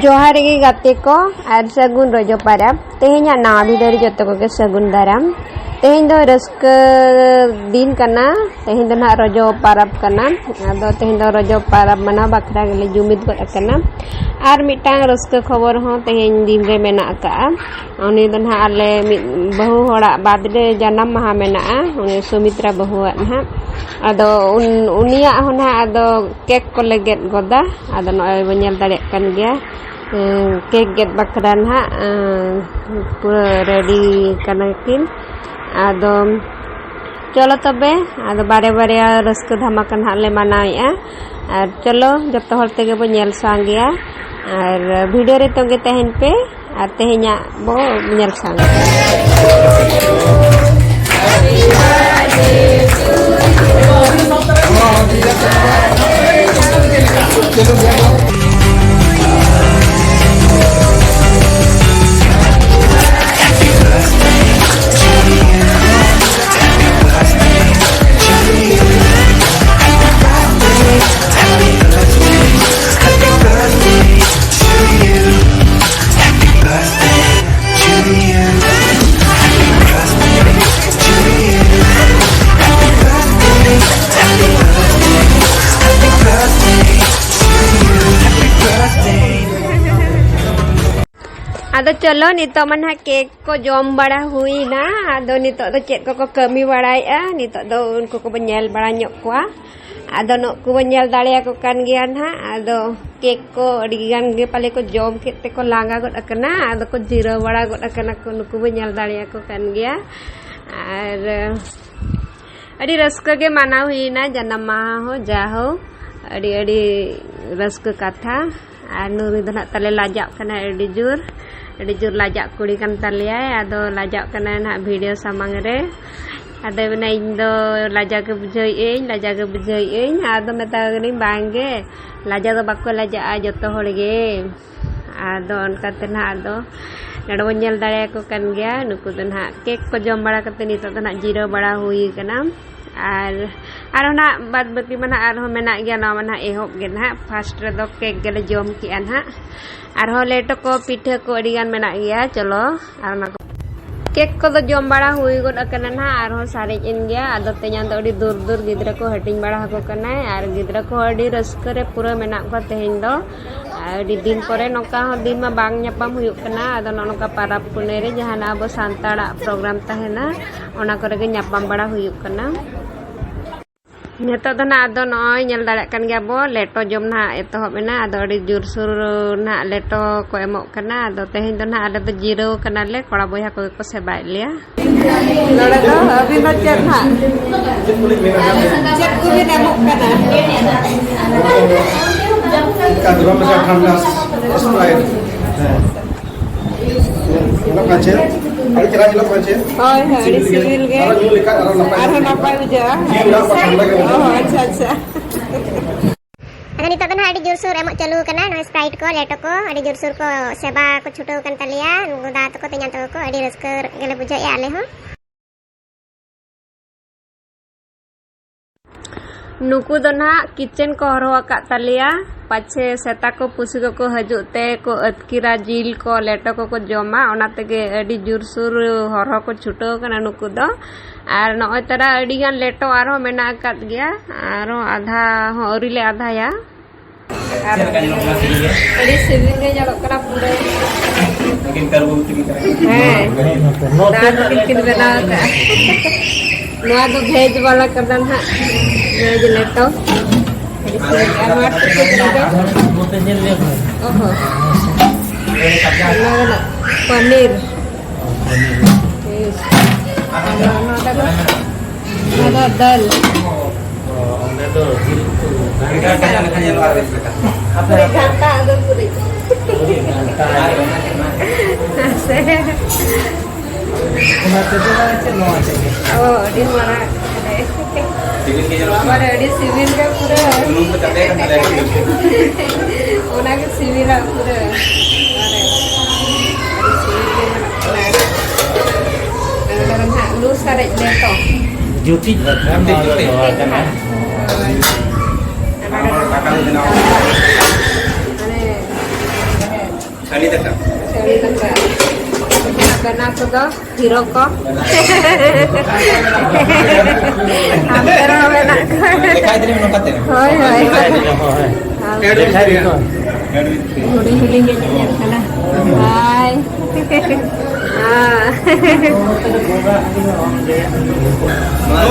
जोहार गे गाते को और सगुन रजो पाराब तेहेኛ नावा भिडियो जतो को सगुन दाराम तेहेñ दो रस्क दिन कना तेहेñ दो ना रजो पाराब कना आदो तेहेñ दो रजो पाराब मना बखरा गेले जुमिद गड कना आर मिटांग रस्क खबर हो तेहेñ दिन रे मेना का उनी दो ना आले बहु होड़ा बादरे जन्म माहा मेना उनी सुमित्रा बहु ना आदो उनिया हो ना आदो केक को लेगेट गोदा आदो नय बनेल दाड़े kan गया केक गेट बखरा ना पूरा रेडी कनाकिन आदो चलो तबे आदो बारे बारे रस्क धमाका हाले मनाएआ और चलो जतो हर तेगे बो नेल सांग गया और वीडियो रे तंगे तहन पे और तेहेña बो नेल सांग आदो चलो नितो मन केक को जम बड़ा हुई ना आदो नितो दो चेक को कमी बड़ाया नितो दो उनको को बनेल बड़ा ñok kwa आदो नो को बनेल दाड़िया को kan गया ना आदो केक को अडिगान गे पाले को जम केते को लांगा गड अकना आदो को जीरो बड़ा गड अकना को नुको बनेल दाड़िया को kan गया और अडी रस्क गे माना हुई ना जन्म माहा हो जा हो अडी अडी रस्क कथा और नुरी दो ना तले लाजा कना अडी जोर लाजा कुड़ी kan talia आदो लाजा कना ना वीडियो सामांग रे आदो बना इन दो लाजा के बुझाई आदो मेता गनी बांगे लाजा दो बाको लाजा जतो होड़गे आदो उनका तना आदो नडो नेल दाड़े को kan गया नुकु दो ना केक को जम बड़ा कते नितो दो ना जीरो बड़ा हुई कना और ना बाद बाकी मना और मेना गया ना मना एहोब गे ना फर्स्ट रे दो केक गेले जम की ना और लेटो को पीठे को अडिगान मेना गया चलो और ना केक को दो जम बड़ा हुई गड अकना ना और सारे इन गया आदो तेña दो अडी दूर दूर गिद्रा को हटिंग बड़ा हको कना और गिद्रा को अडी रस्क रे पूरा मेना को तेहेñ दो अडी दिन परे नोका हो दिन मा बांग ᱧᱟᱯᱟᱢ हुयुक कना आदो नोका पाराब पुने रे जहाना अब सांताड़ा प्रोग्राम तहेना ओना करे गे ᱧᱟᱯᱟᱢ बड़ा हुयुक कना नेतो दो ना आदो नय नेल दाड़े kan गया बो लेटो जम ना एतोहब ना आदो अडी जोर सुर ना लेटो को एमोक कना आदो तेहेñ दो ना आले दो जीरो कना ले कोड़ा बोया को सेबाय लिया नोडे दो अभी नो चेक ना चेक को भी एमोक कना का दो में ठंडा स्प्राइट नो काचे अरे चला चला काचे हाय हाय अडी सिविल गे और ना पाई बुझा अच्छा अच्छा अगर नितो ना अडी जोर सुर एमक चालू कना नो स्प्राइट को लेटो को अडी जोर सुर को सेवा को छुटो कन तलिया गोदा तो को तेña तो को अडी रस्क गेले बुझाई आले हो नुकु दो ना किचन को हरो का तलिया पाछे सेता को पुसी को हजुते को अतकिरा जिल को लेटो को जमा ओना तेगे अडी जोर सुर हरो को छुटो कना नुकु दो और नय तरा अडी गान लेटो आरो मेना कात गया आरो आधा हो औरीले आधा या अडी सिविल गे जलो कना पूरे लेकिन करबो की करे है दाद किन बना का नवा दो भेज वाला करदन हा भेज लेटो पनीर दाल सिविल का पूरा ओना के सिविल पूरा lu sare leto Juti kan Ali Daka. Sari taka. Karena aku tuh hero kok. Hampir enak. Lekha idri menongkatin. Hoi hoi. Edwin. Huling-huling ganyan kana. Hai. Ah.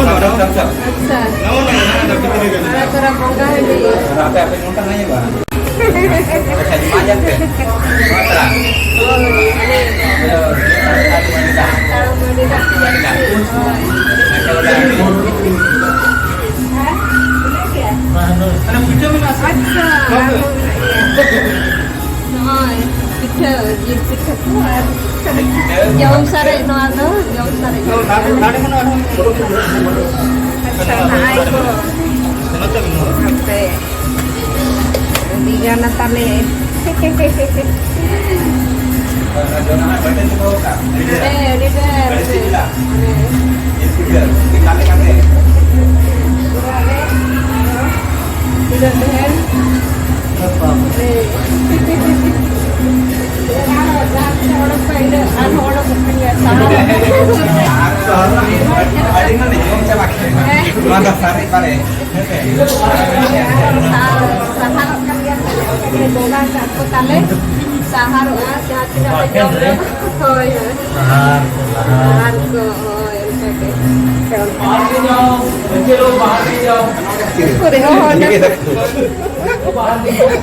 No, dam. Aksa. No, Ara kara bongga ini. Apa ngontang nanya, Bang? Saya dimajak deh. Matra. Kalau mau tidak Anak video mana? Pita kuat. Jauh sare no ano, jauh sare. Nade mana? Naik ko. Kape. Diga na tali. Tidak deh.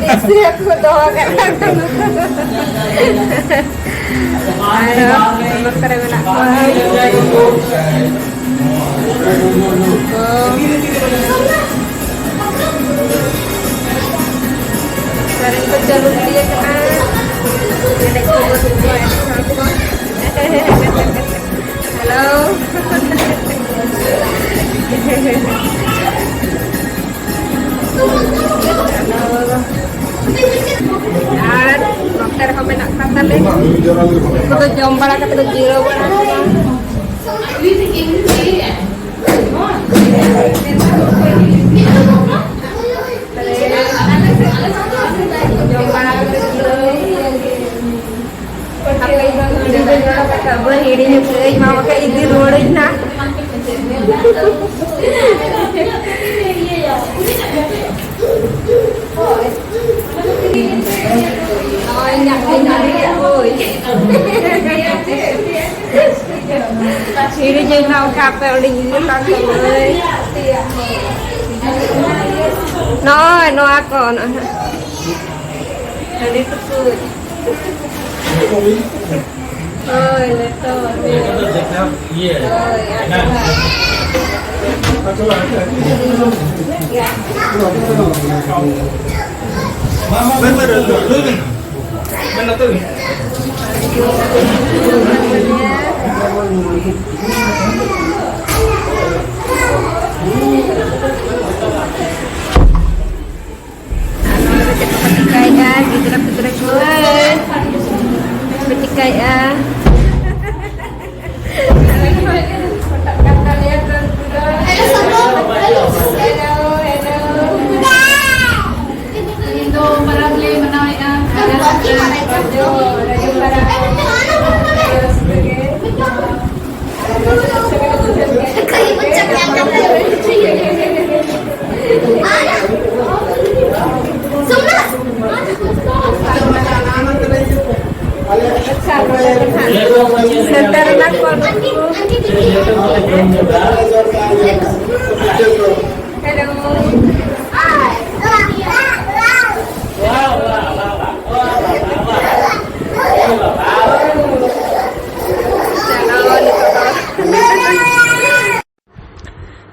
Istri aku doakan. Ayo, dokter enak sering berjalur dia kena. Halo. Dokter kau nak kata leh. Kau jom bala kata jiro bala. Jom bala kata jiro. Apa itu? Kata berhiri ni saya mau ke ini road na. Siri jadi mau kapel di sini tak boleh. No aku. Jadi tekut. Oh, leto. Iya. Mana tu? Kaya gidrak-gidrak gue. Seperti kaya.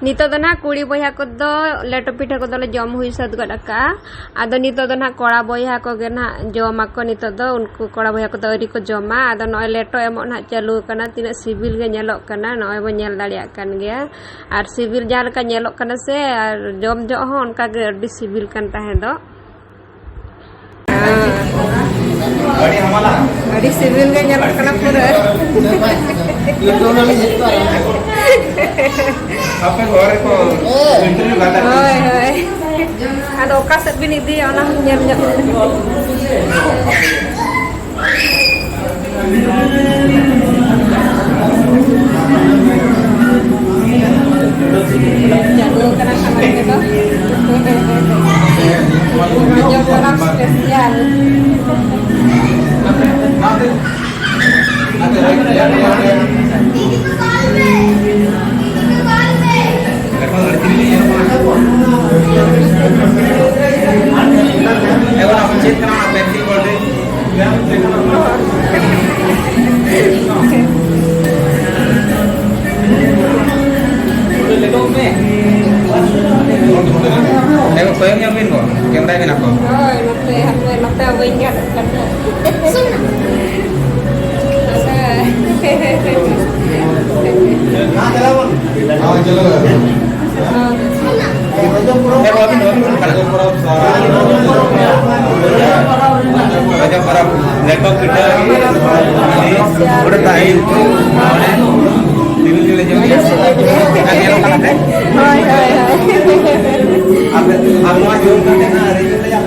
Nito do na kuri boya ko do leto pitha ko do le jom hui sad go daka ado nito do na kora boya ko ge na jom ako nito do unku kora boya ko do ri ko joma ado noy leto emok na chalu kana tina sibil ge nyelok kana noy bo nyel daliak kan ge ar sibil jar ka nyelok kana se ar jom jo hon ka ge adi sibil kan tahe do Gadi hamala. adi sibil ge nyelok kana pura Apa gore ko interview kata. hoi hoi ado kaset bini di ona nyel nyel Jadul kena sama gitu. Jam orang spesial. Yang lain apa? Oh, nanti awin kan. Laptop kita ini udah tahu dulu jam ini aku aja kan hari itu ya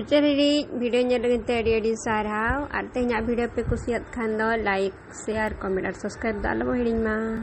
muncul video nya dengan tadi sarau. Artinya video pe kusiat khan do like, share, comment, dan subscribe. Dalam hiring mah.